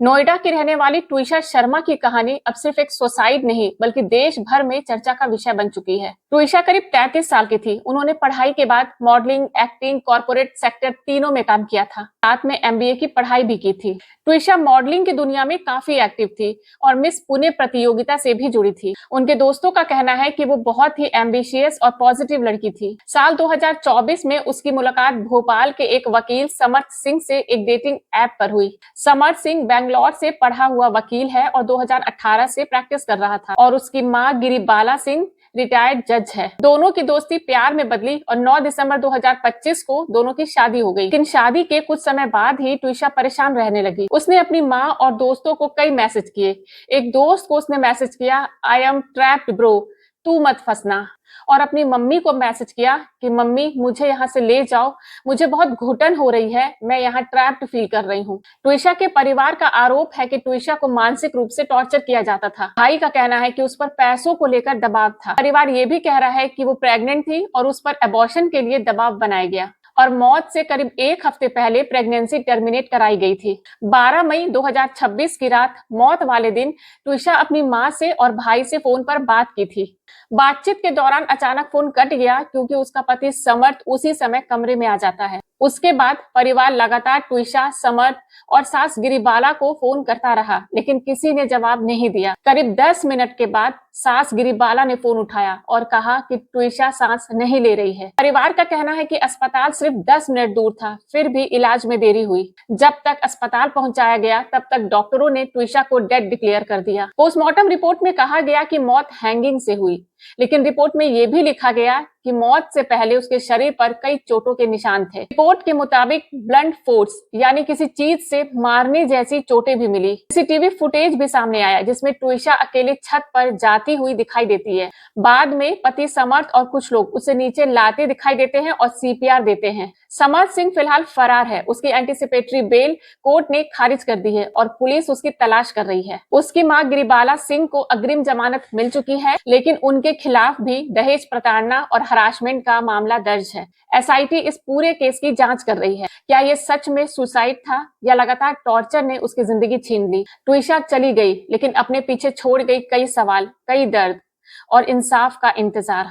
नोएडा की रहने वाली ट्विशा शर्मा की कहानी अब सिर्फ एक सुसाइड नहीं बल्कि देश भर में चर्चा का विषय बन चुकी है। ट्विशा करीब 33 साल की थी। उन्होंने पढ़ाई के बाद मॉडलिंग, एक्टिंग, कॉर्पोरेट सेक्टर तीनों में काम किया था। साथ में एमबीए की पढ़ाई भी की थी। ट्विशा मॉडलिंग की दुनिया में काफी एक्टिव थी और मिस पुणे प्रतियोगिता से भी जुड़ी थी। उनके दोस्तों का कहना है कि वो बहुत ही एम्बिशियस और पॉजिटिव लड़की थी। साल 2024 में उसकी मुलाकात भोपाल के एक वकील समर्थ सिंह से एक डेटिंग ऐप पर हुई। समर्थ सिंह बैंगलोर से पढ़ा हुआ वकील है और 2018 से प्रैक्टिस कर रहा था और उसकी मां गिरिबाला सिंह रिटायर्ड जज है। दोनों की दोस्ती प्यार में बदली और 9 दिसंबर 2025 को दोनों की शादी हो गई। लेकिन शादी के कुछ समय बाद ही ट्विशा परेशान रहने लगी। उसने अपनी माँ और दोस्तों को कई मैसेज किए। एक दोस्त को उसने मैसेज किया, आई एम ट्रैप्ड ब्रो, तू मत फंसना। और अपनी मम्मी को मैसेज किया कि मम्मी मुझे यहाँ से ले जाओ, मुझे बहुत घुटन हो रही है, मैं यहाँ ट्रैप्ड फील कर रही हूँ। ट्विशा के परिवार का आरोप है कि ट्विशा को मानसिक रूप से टॉर्चर किया जाता था। भाई का कहना है कि उस पर पैसों को लेकर दबाव था। परिवार ये भी कह रहा है कि वो प्रेग्नेंट थी और उस पर अबॉर्शन के लिए दबाव बनाया गया और मौत से करीब एक हफ्ते पहले प्रेगनेंसी टर्मिनेट कराई गई थी। 12 मई 2026 की रात, मौत वाले दिन, ट्विशा अपनी मां से और भाई से फोन पर बात की थी। बातचीत के दौरान अचानक फोन कट गया क्योंकि उसका पति समर्थ उसी समय कमरे में आ जाता है। उसके बाद परिवार लगातार ट्विशा, समर्थ और सास गिरिबाला को फोन करता रहा, लेकिन किसी ने जवाब नहीं दिया। करीब 10 मिनट के बाद सास गिरिबाला ने फोन उठाया और कहा कि ट्विशा सांस नहीं ले रही है। परिवार का कहना है कि अस्पताल सिर्फ 10 मिनट दूर था, फिर भी इलाज में देरी हुई। जब तक अस्पताल पहुंचाया गया तब तक डॉक्टरों ने ट्विशा को डेड डिक्लेयर कर दिया। पोस्टमार्टम रिपोर्ट में कहा गया कि मौत हैंगिंग से हुई, लेकिन रिपोर्ट में यह भी लिखा गया कि मौत से पहले उसके शरीर पर कई चोटों के निशान थे। रिपोर्ट के मुताबिक ब्लंट फोर्स यानी किसी चीज से मारने जैसी चोटें भी मिली। सीसीटीवी फुटेज भी सामने आया जिसमें ट्विशा अकेले छत पर जाती हुई दिखाई देती है। बाद में पति समर्थ और कुछ लोग उसे नीचे लाते दिखाई देते हैं और सीपीआर देते हैं। समर्थ सिंह फिलहाल फरार है। उसकी एंटीसिपेटरी बेल कोर्ट ने खारिज कर दी है और पुलिस उसकी तलाश कर रही है। उसकी मां गिरिबाला सिंह को अग्रिम जमानत मिल चुकी है, लेकिन उनके खिलाफ भी दहेज प्रताड़ना और हरासमेंट का मामला दर्ज है। एसआईटी इस पूरे केस की जांच कर रही है। क्या ये सच में सुसाइड था या लगातार टॉर्चर ने उसकी जिंदगी छीन ली? ट्विशा चली गई, लेकिन अपने पीछे छोड़ गई कई सवाल, कई दर्द और इंसाफ का इंतजार।